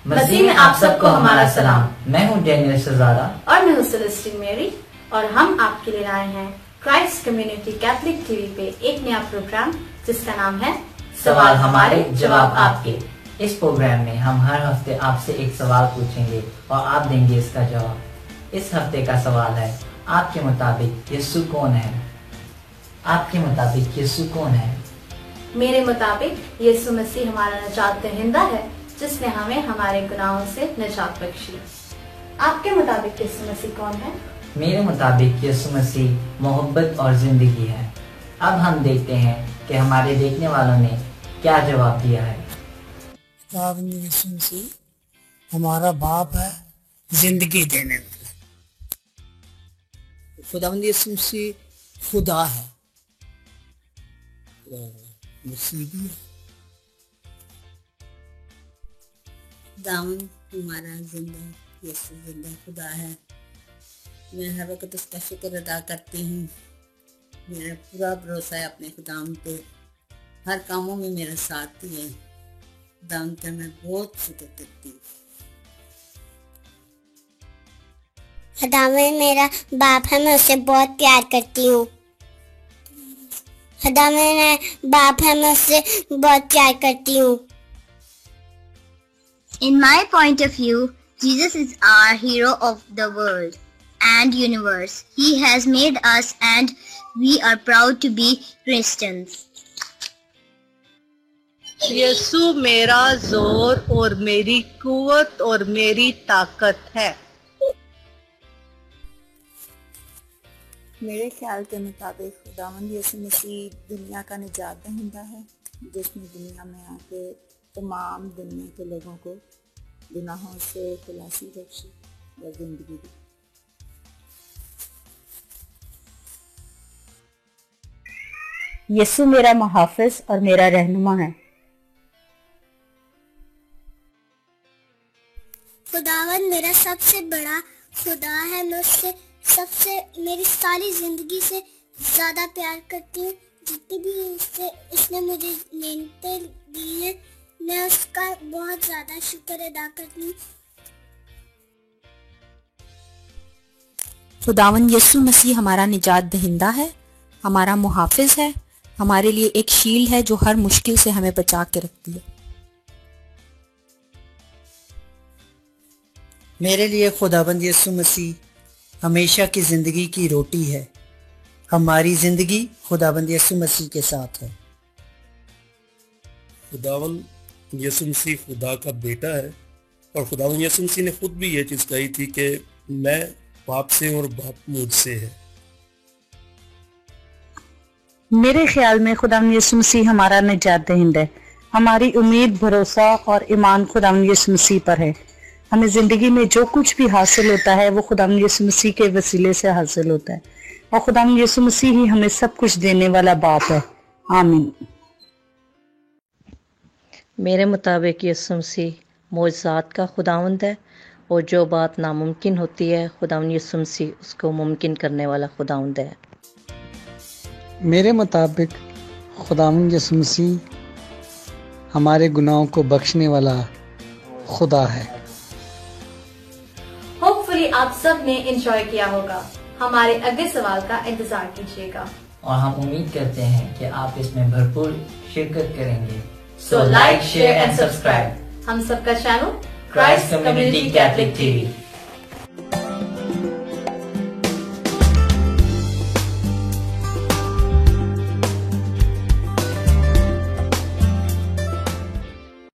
मसीह में आप सबको हमारा सलाम। मैं हूँ डेनियल शहजादा और मैं हूँ सेलेस्टीन मेरी और हम आपके लिए लाए हैं क्राइस्ट कम्युनिटी कैथलिक टीवी पे एक नया प्रोग्राम जिसका नाम है सवाल हमारे जवाब आपके। इस प्रोग्राम में हम हर हफ्ते आपसे एक सवाल पूछेंगे और आप देंगे इसका जवाब। इस हफ्ते का सवाल है, आपके मुताबिक यीशु कौन है? आपके मुताबिक यीशु कौन है? मेरे मुताबिक यीशु मसीह हमारा निजात दहिंदा है जिसने हमें हमारे गुनाहों से निजात बख्शी। आपके मुताबिक यीशु मसीह कौन है? मेरे मुताबिक यीशु मसीह मोहब्बत और जिंदगी है। अब हम देखते हैं कि हमारे देखने वालों ने क्या जवाब दिया है। खुदावंद यीशु मसीह हमारा बाप है, जिंदगी देने वाला। खुदावंद यीशु मसीह खुदा है, मसीह भी है। खुदावंद हमारा जिंदा यीशु जिंदा खुदा है। मैं हर वक्त उसका शुक्र अदा करती हूँ। मेरा पूरा भरोसा है अपने खुदावंद पे, हर कामों में मेरा साथ ही है। खुदावंद का मैं बहुत शुक्र करती हूँ। खुदावंद मेरा बाप है, मैं उसे बहुत प्यार करती हूँ। खुदावंद मेरा बाप है, मैं उससे बहुत प्यार करती हूँ। In my point of view, Jesus is our hero of the world and universe. He has made us and we are proud to be Christians. यीशु मेरा जोर और मेरी कुव्वत और मेरी ताकत है। मेरे ख्याल के मुताबिक खुदावंद यीशु मसीह दुनिया का निजात दहिंदा है जिसने दुनिया में आके तमाम दुनिया के लोगों को गुनाहों से खलासी बख्शी और जिंदगी दी। यीशु मेरा मुहाफिज और मेरा रहनुमा है। खुदावंद मेरा सबसे बड़ा खुदा है, मैं उससे सबसे मेरी सारी जिंदगी से ज्यादा प्यार करती हूँ। जितनी भी उसने मुझे नेमतें दी हैं, मैं उसका बहुत ज्यादा शुक्र अदा करती हूँ। खुदावंद यीशु मसीह हमारा निजात दहिंदा है, हमारा मुहाफिज है, हमारे लिए एक शील्ड है जो हर मुश्किल से हमें बचा के रखती है। मेरे लिए खुदावंद यीशु मसीह हमेशा की जिंदगी की रोटी है। हमारी जिंदगी खुदावंद यीशु मसीह के साथ है। खुदावंद यीशु मसीह खुदा का बेटा है और खुदावंद यीशु मसीह ने खुद भी ये चीज़ कही थी कि मैं बाप से और बाप मुझसे है। मेरे ख्याल में खुदावंद यीशु मसीह हमारा निजात दहिंदा है। हमारी उम्मीद, भरोसा और ईमान खुदावंद यीशु मसीह पर है। हमें जिंदगी में जो कुछ भी हासिल होता है वो खुदावंद यीशु मसीह के वसीले से हासिल होता है और खुदावंद यीशु मसीह ही हमें सब कुछ देने वाला बाप है। आमीन। मेरे मुताबिक यीशु मसीह मौजज़ात का खुदावंद है और जो बात नामुमकिन होती है खुदावंद यीशु मसीह उसको मुमकिन करने वाला खुदावंद है। मेरे मुताबिक खुदावंद यीशु मसीह हमारे गुनाहों को बख्शने वाला खुदा है। होपफुली आप सब ने एंजॉय किया होगा। हमारे अगले सवाल का इंतजार कीजिएगा और हम उम्मीद करते हैं कि आप इसमें भरपूर शिरकत करेंगे। So like, share and subscribe. हम सबका channel Christ community Catholic TV